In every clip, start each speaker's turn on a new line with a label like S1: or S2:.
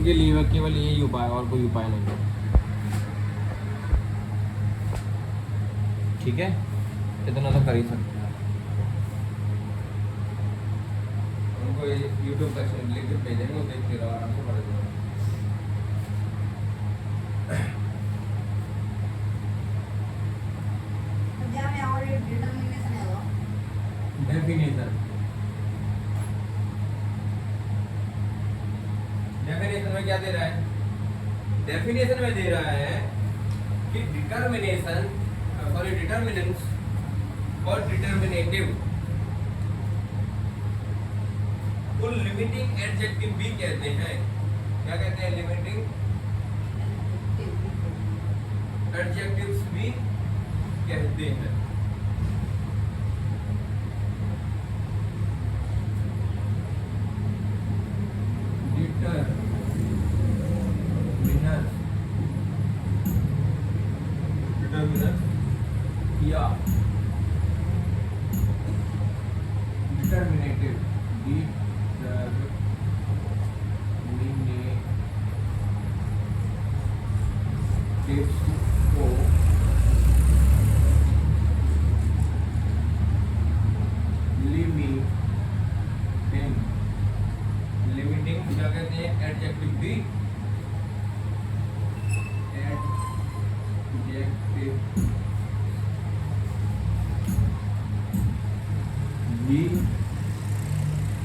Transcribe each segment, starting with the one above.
S1: के लिए केवल यही उपाय, और कोई उपाय नहीं है। ठीक है, इतना तो कर ही सकते हैं। उनको यूट्यूब पर लिख के भेजेंगे, वो देखते रहो, आराम से पढ़ लो। डेफिनेशन, डेफिनेशन में क्या दे रहा है? डेफिनेशन में दे रहा है कि डिटर्मिनेशन, सॉरी डिटर्मिनेंट्स और डिटर्मिनेटिव को लिमिटिंग एडजेक्टिव भी कहते हैं। क्या कहते हैं? लिमिटिंग एडजेक्टिव्स भी कहते हैं। या डिटर्मिनेटिव को लिमिटिंग क्या कहते हैं? एडजेक्टिव भी, एडजेक्टिव भी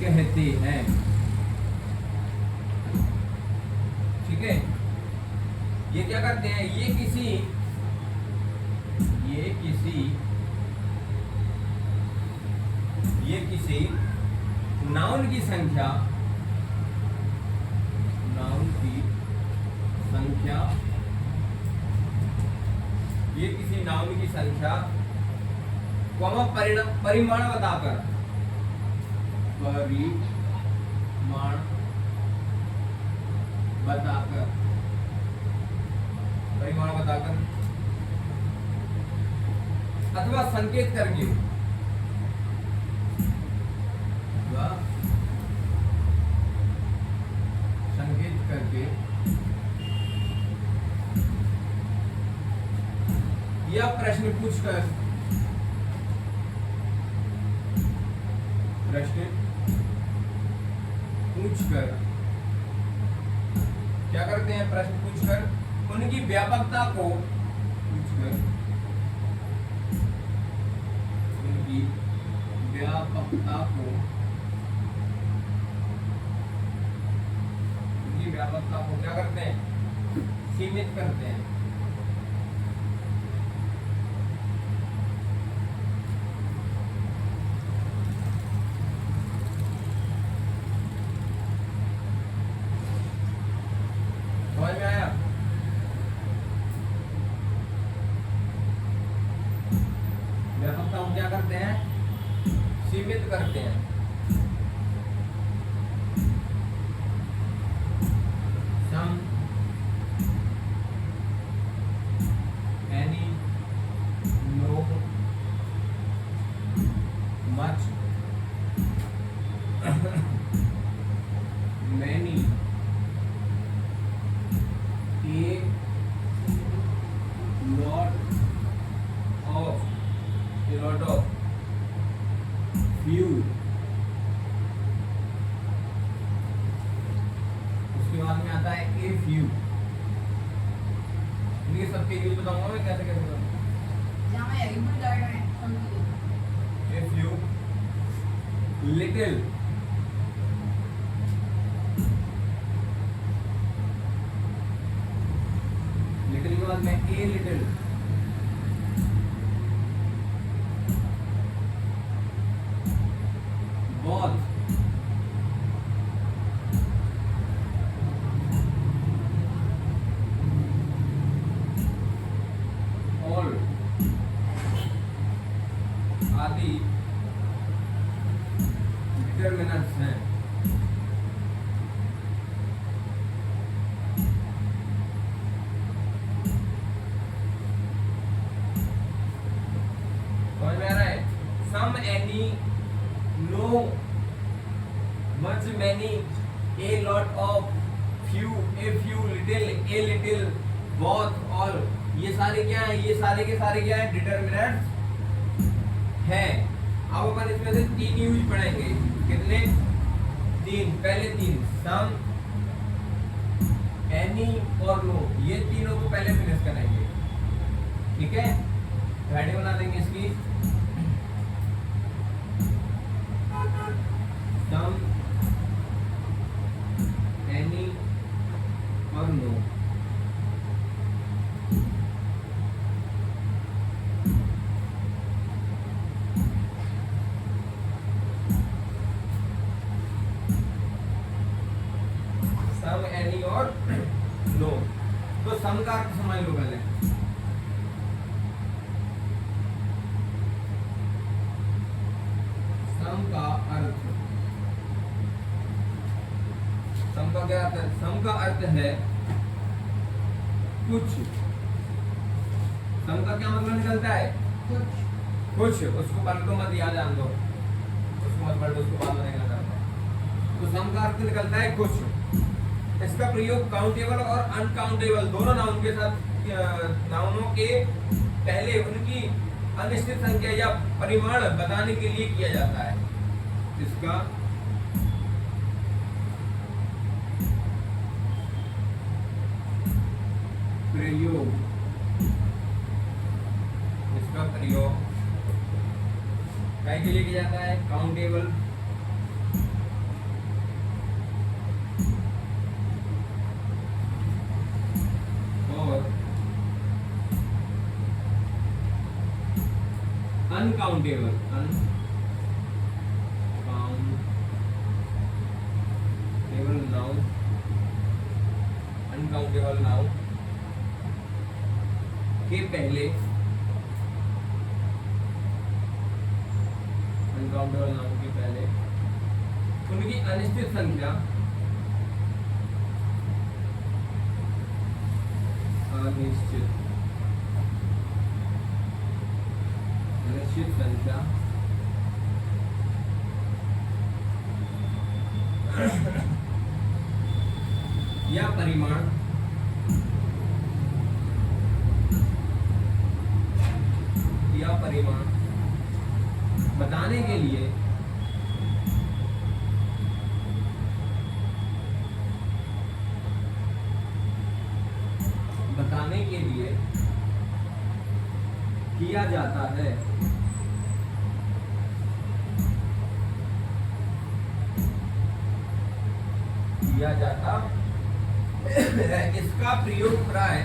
S1: कहते हैं। ठीक है, ये क्या करते हैं? ये किसी नाउन की संख्या, ये किसी नाउन की संख्या कॉमा परिमाण बताकर, परिमाण बताकर अथवा संकेत करके, या प्रश्न पूछकर क्या करते हैं? प्रश्न पूछकर उनकी व्यापकता को क्या करते हैं? सीमित करते हैं। समझ में आया? व्यापकता को क्या करते हैं? सीमित करते हैं। Some, any, no, much, many, a lot of, few। उसके बाद में आता है a few। इनके सबके यूज बताऊंगा मैं कैसे कैसे करूंगा। a few, little, little के बाद में a little, बहुत, all, आदि डिटर्मिनेंट्स हैं। समझ में आ रहा है? Some, any, no, much, many, a lot of, a few, little, a little, both, all, ये सारे क्या है? ये सारे के सारे क्या है? डिटर्मिनेंट्स हैं। अब अपन इसमें से तीन यूज पढ़ेंगे। कितने? तीन। पहले तीन, सम, एनी और नो, ये तीनों को पहले फिनिश करेंगे। ठीक है, हेडिंग बना देंगे इसकी, सम, एनी और नो। सम, एनी और नो। तो सम का अर्थ समझ लो पहले। सम का अर्थ, सम का क्या अर्थ है? सम का अर्थ है कुछ। सम का क्या मतलब निकलता है? कुछ। उसको पलटो मत, याद जान दो, उसको मत पलटो, उसको बाद में निकलता है। तो सम का अर्थ निकलता है कुछ। इसका प्रयोग काउंटेबल और अनकाउंटेबल दोनों नाउन के साथ, नाउनों के पहले उनकी अनिश्चित संख्या या परिमाण बताने के लिए किया जाता है। इसका प्रयोग, इसका प्रयोग क्या के लिए किया जाता है? Countable uncountable, noun, uncountable noun के पहले, अनकाउंटेबल नाउन के पहले उनकी अनिश्चित संख्या, अनिश्चित संख्या या परिमाण बताने के लिए किया जाता है। किया जाता है। इसका प्रयोग प्राय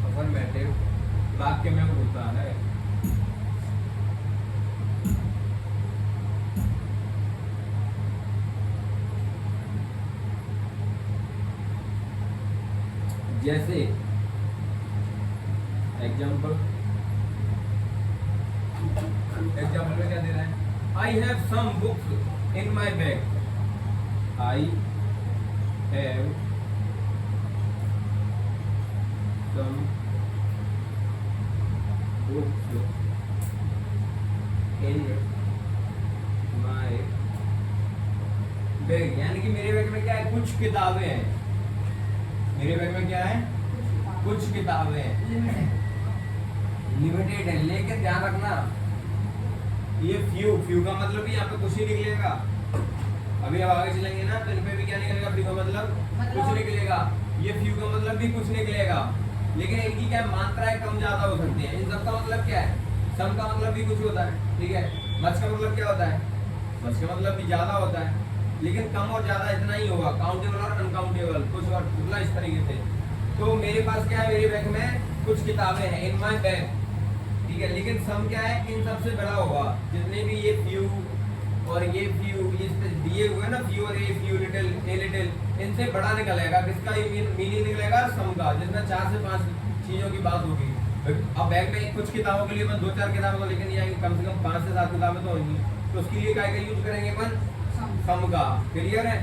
S1: अफर्मेटिव वाक्य में होता है। जैसे एग्जाम्पल में क्या दे रहा है? I have some books in my bag. I have some books in my bag, यानी कि मेरे बैग में क्या है? कुछ किताबें हैं। मेरे बैग में क्या है? कुछ किताबें हैं। लिमिटेड है, लेकिन ध्यान रखना ये फ्यू का मतलब भी यहाँ पे कुछ ही निकलेगा। अभी अब आगे चलेंगे ना तो इन पे भी क्या निकलेगा? फ्यू का मतलब कुछ निकलेगा। ये फ्यू का मतलब भी कुछ निकलेगा, लेकिन इनकी क्या मात्राएं कम ज्यादा हो सकती है। इन सब का मतलब क्या है? सम का मतलब भी कुछ होता है, ठीक है। मच का मतलब क्या होता है? मच का मतलब भी ज्यादा होता है, लेकिन कम और ज्यादा इतना ही होगा। काउंटेबल और अनकाउंटेबल कुछ और मतलब इस तरीके से। तो मेरे पास क्या है? मेरे बैग में कुछ किताबें हैं, इन माय बैग, ठीक है। लेकिन सम क्या है? इन सबसे बड़ा होगा। जितने भी ये फ्यू और ये फ्यू ये दिए हुए ना, फ्यू और ये फ्यू, लिटिल, ए लिटिल, इनसे बड़ा निकलेगा। किसका मीनिंग निकलेगा? सम का, जिसमें 4 से 5 चीजों की बात होगी। अब बैग में कुछ किताबों के लिए अपन 2-4 किताबें तो लेके नहीं आएंगे, कम से कम 5 से 7 किताबें तो होंगी, तो उसके लिए क्या यूज करेंगे अपन, सम का। क्लियर है।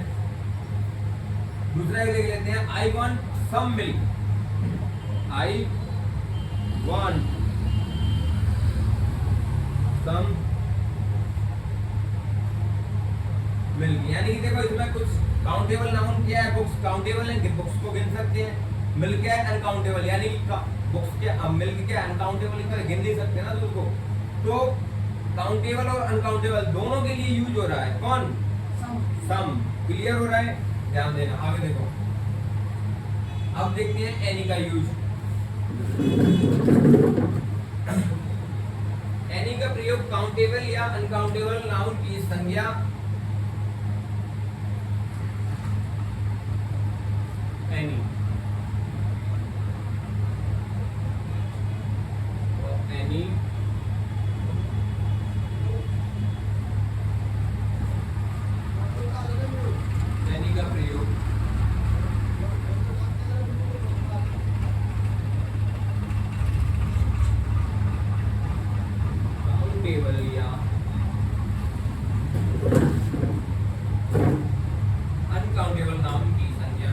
S1: दूसरा एक लिख लेते हैं, I want some milk, I want some milk. यानी कि देखो इसमें कुछ काउंटेबल नाउन क्या है, बुक्स काउंटेबल है, बुक्स को गिन सकते हैं। मिल्क क्या है, अनकाउंटेबल, यानी बुक्स क्या, मिल्क क्या है, अनकाउंटेबल, गिन नहीं सकते ना तो उसको। तो काउंटेबल और अनकाउंटेबल दोनों के लिए यूज हो रहा है कौन, सम। क्लियर हो रहा है, ध्यान देना। आगे देखो, अब देखते हैं एनी का यूज। एनी का प्रयोग काउंटेबल या अनकाउंटेबल नाउन की संज्ञा एनी, एनी एनी का प्रयोग काउंटेबल या अनकाउंटेबल नाउन की संज्ञा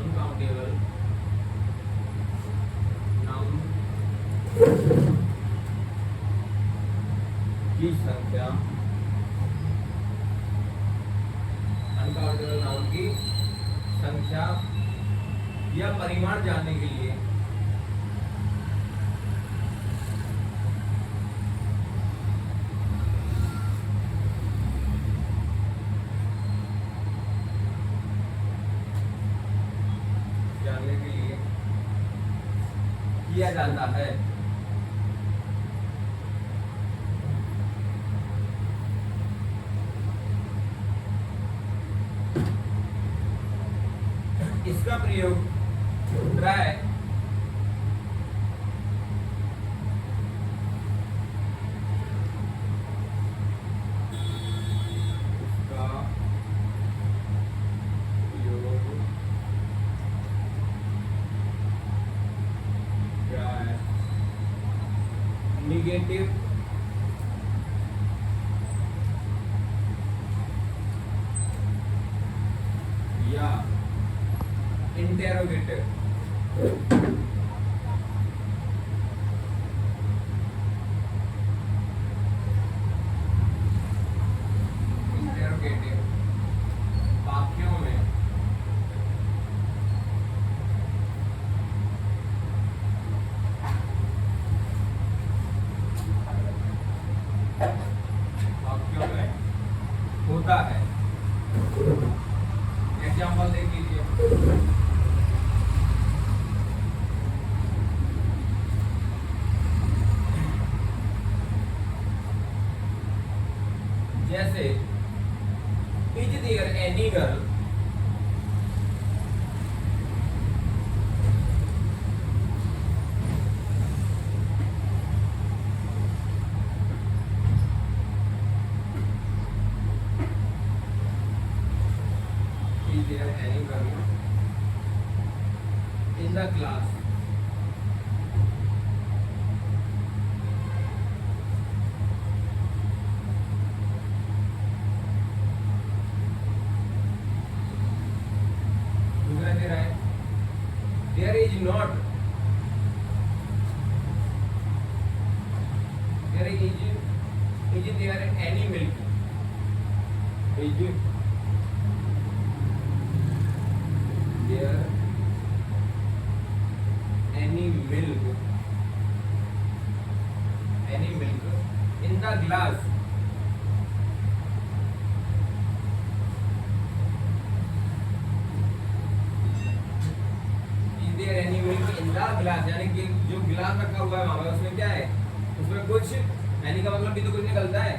S1: अनकाउंटेबल नाउन की संख्या, अनकाउंटेबल नाउन की संख्या या परिमाण जानने के लिए किया जाता है। इसका प्रयोग ट्राई नेगेटिव या इंटेरोगेटिव वाक्यों में होता है। एग्जाम्पल देख लीजिए, जैसे is there any girl, is there any girl in the class? दूसरा दे रहा है, there is not, there is there any milk? Is there any milk in the glass? Is there any milk in the glass? यानी कि जो गिलास रखा हुआ है वहां पर उसमें क्या है, उसमें कुछ, यानी का मतलब भी तो कुछ निकलता है,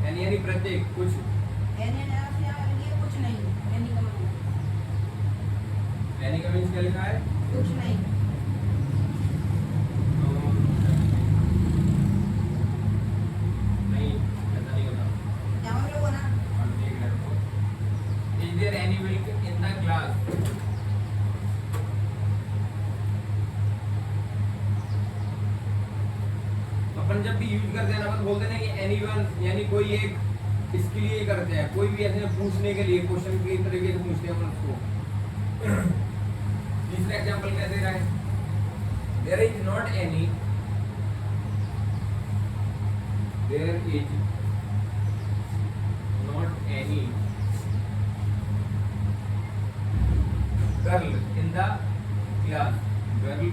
S1: यानी प्रत्येक कुछ, यानी का मीन्स क्या लिखा है,
S2: कुछ नहीं।
S1: नहीं ऐसा नहीं होता।
S2: क्या मतलब होना?
S1: हम देख रहे हैं गिलास। अपन जब भी यूज करते हैं ना, अपन बोलते हैं ना कि एनीवन, यानी कोई एक इसके लिए करते हैं, कोई भी ऐसे पूछने के लिए, क्वेश्चन की तरीके से पूछते हैं अपन उसको। तीसरा एग्जांपल क्या दे रहा है? There is not any, there is not any girl in the class, girl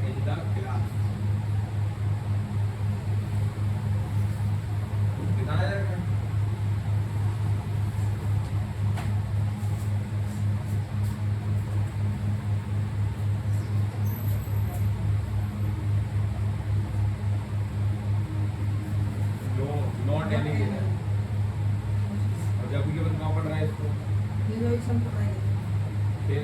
S1: in the class। दिखाना है नो, नॉट एनी है। और जब भी बताओ पढ़ रहा है इसको, फिर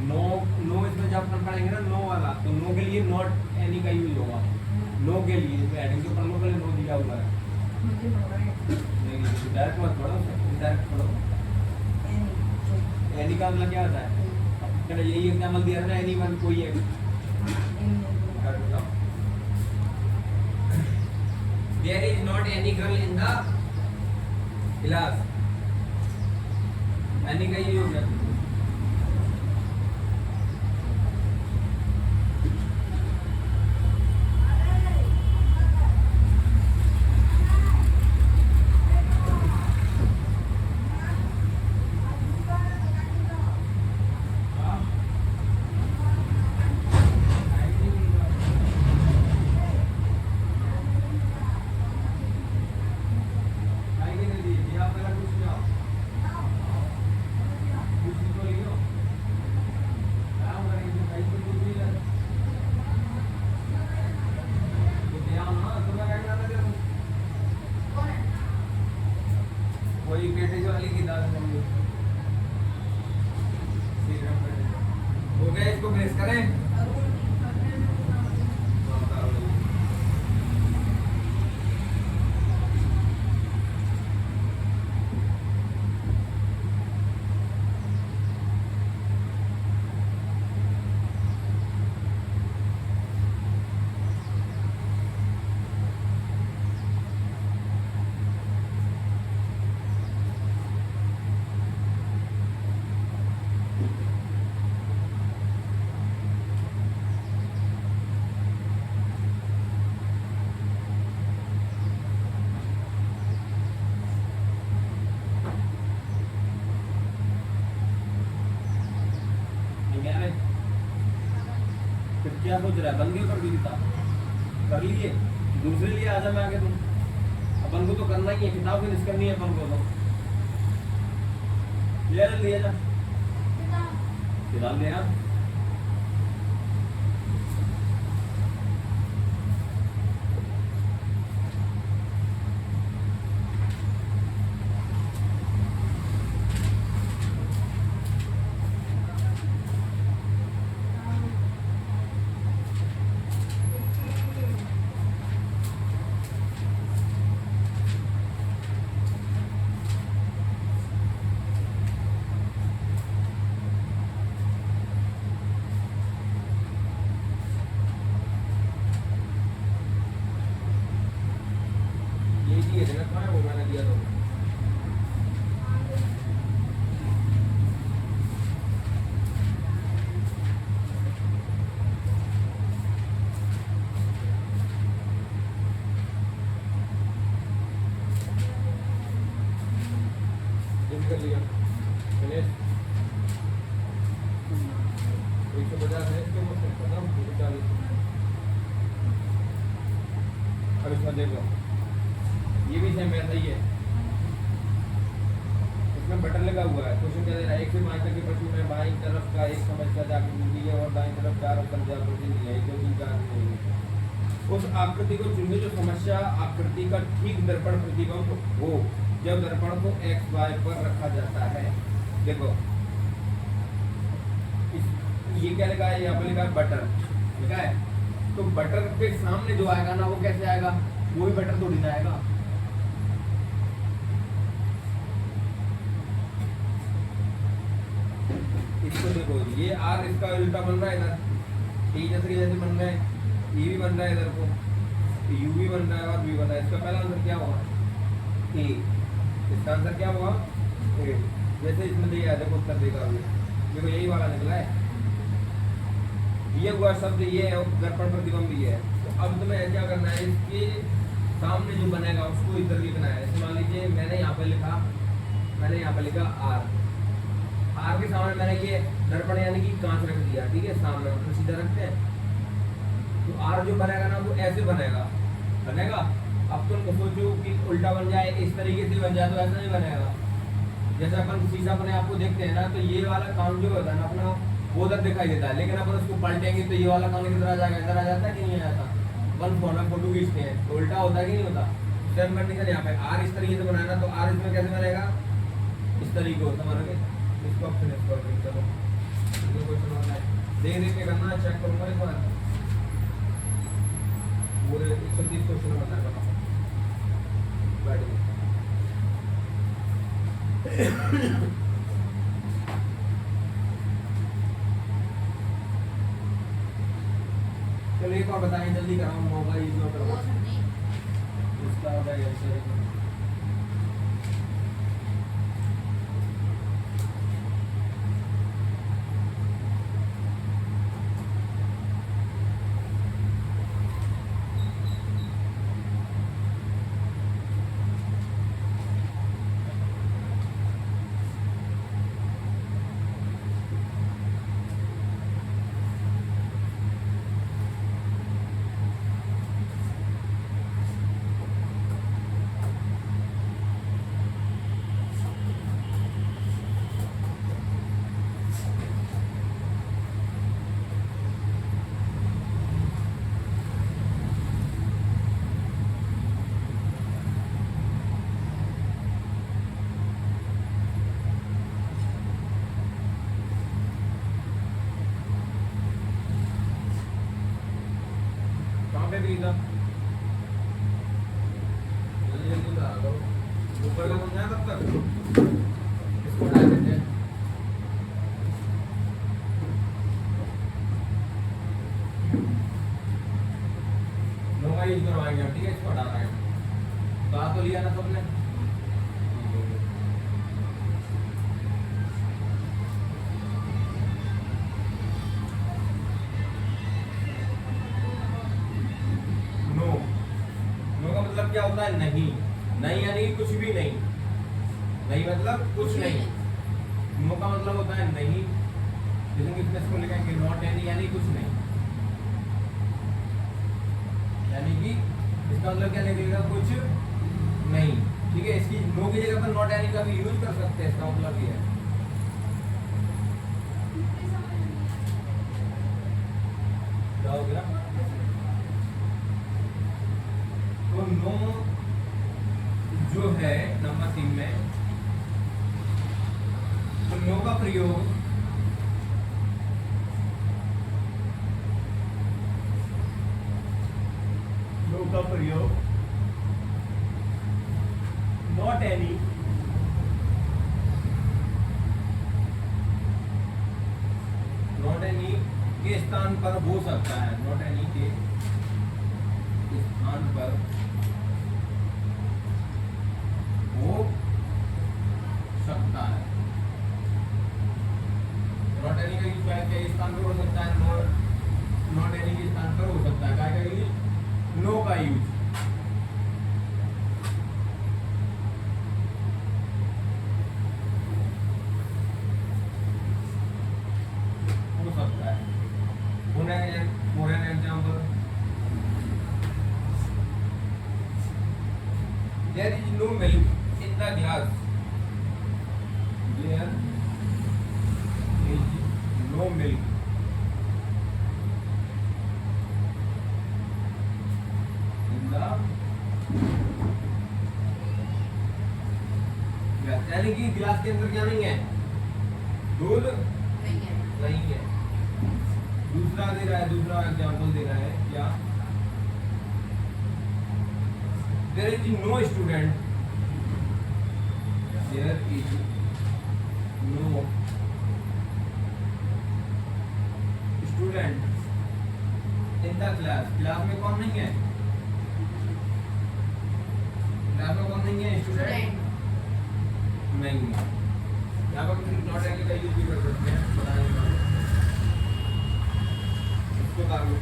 S1: नो, नो इसमें जब अपन पढ़ेंगे ना नो वाला, तो नो के लिए नॉट एनी का यूज होगा। नो के लिए इसमें एडिंग के पढ़ने के लिए नो दिया हुआ है। नहीं डायरेक्ट मत पढ़ो, इनडायरेक्ट पढ़ो। एनी का मतलब क्या होता है? चलो यही एग्जांपल दिया ना, एनी वन, कोई एक। There is not any girl in the class. Any का ये हो गया। हो गया, इसको प्रेस करें। क्या सोच रहा है? बन गए कर दिया, कर लिए, दूसरे लिए आजा मैं आगे। तुम अपन को तो करना ही है, किताब फिनिश करनी है अपन को। तो ले जा किताब ले आ। कर लिया गणेश 150 है इसके मतलब खत्म 240। अब इसमें देखो ये भी सेम ऐसा ही है, इसमें बटन लगा हुआ है। क्वेश्चन क्या दे रहा है? 1 से 5 तक के प्रश्न में बाईं तरफ का एक समस्या जाकर मिलती है और दाईं तरफ 4 उत्तर जाकर मिलती है। 1 2 3 4 नहीं है। उस आकृति को चुनिए जो समस्या आकृति का ठीक दर्पण प्रतिबिंब हो जब दर्पण को x y पर रखा जाता है। देखो ये क्या लिखा है? यहाँ पर लिखा है बटर, ठीक है? तो बटर के सामने जो आएगा ना वो कैसे आएगा? वो भी बटर थोड़ी ना आएगा, इसको देखो, ये आर इसका उल्टा बन रहा है इधर, टी जैसे बन रहा है, ई भी बन रहा है इधर को, यू भी बन रहा है और बी बन रहा है। इसका पहला आंसर क्या हुआ? ए। इसका आंसर क्या हुआ? ए। जैसे इसमें दिया है, देखो उत्तर देगा अभी, देखो यही वाला निकला है, ये हुआ शब्द ये है, दर्पण प्रतिबिंब ये है। तो अब तुम्हें क्या करना है, इसके सामने जो बनेगा उसको इधर लिखना है। जैसे मान लीजिए मैंने यहाँ पे लिखा आर, आर के सामने मैंने ये दर्पण यानी कि कांच रख दिया, ठीक है, सामने मतलब सीधा रखते हैं। तो आर जो बनेगा ना वो ऐसे बनेगा। अब तुम सोचो कि उल्टा बन जाए, इस तरीके से बन जाए, तो ऐसा नहीं बनेगा। जैसे अपन शीशा अपने आपको देखते हैं ना, तो ये वाला काम जो होता है ना अपना, वो उधर दिखाई देता है, लेकिन अपन उसको पलटेंगे तो ये वाला काम किधर आ जाएगा, इधर आ जाता है कि नहीं आता। अपन फोन में फोटो खींचते हैं तो उल्टा होता है कि नहीं होता। सेम कंडीशन यहाँ पे आर इस तरीके से बनाना, तो आर इसमें कैसे बनेगा, इस तरीके होता है। इसको ऑप्शन चलो क्वेश्चन होता है, देख के करना, चेक करूंगा इस बार पूरे 130 क्वेश्चन बता रहा हूँ। चलो एक और बताएं, जल्दी कराऊँ, मौका यूज नोट करो इसका होता है। भी था जल्दी उतार दो ऊपर का बन जाए तब तक इसको हटा देते हैं। नो का यूज करवाएंगे, ठीक है, इसको हटा रहे हैं। बात तो लिया ना सबने, क्या होता है, नहीं। नहीं यानी कुछ भी नहीं, नहीं मतलब कुछ नहीं। नो का मतलब होता है नहीं, जैसे कि इसमें इसको लिखेंगे नॉट एनी यानी कुछ नहीं, यानी कि इसका मतलब क्या निकलेगा, कुछ नहीं, ठीक है। इसकी नो की जगह पर नॉट एनी का भी यूज कर सकते हैं, इसका मतलब ये है। क्या हो गया, तो नो जो है नंबर 3 में, तो नो का प्रयोग नॉट एनी के स्थान पर हो सकता है, नॉट एनी के स्थान पर हो सकता है। नॉट एनी का यूज क्या स्थान पर हो सकता है, नॉट एनी के स्थान पर हो सकता है, क्या का यूज, नो का यूज। हो सकता है, for an example, there is no milk in the glass, there is no milk in the glass, यानी कि गिलास के अंदर क्या नहीं है, दूध नहीं है। दूसरा दे रहा है, दूसरा एग्जांपल दे रहा है क्या, there is no student, there is no the class, class में कौन नहीं है, क्लास में कौन नहीं है, स्टूडेंट नहीं है। यहाँ पर हम नॉट एंगल का यूज भी कर सकते हैं, बताने के बाद इसको कर लो।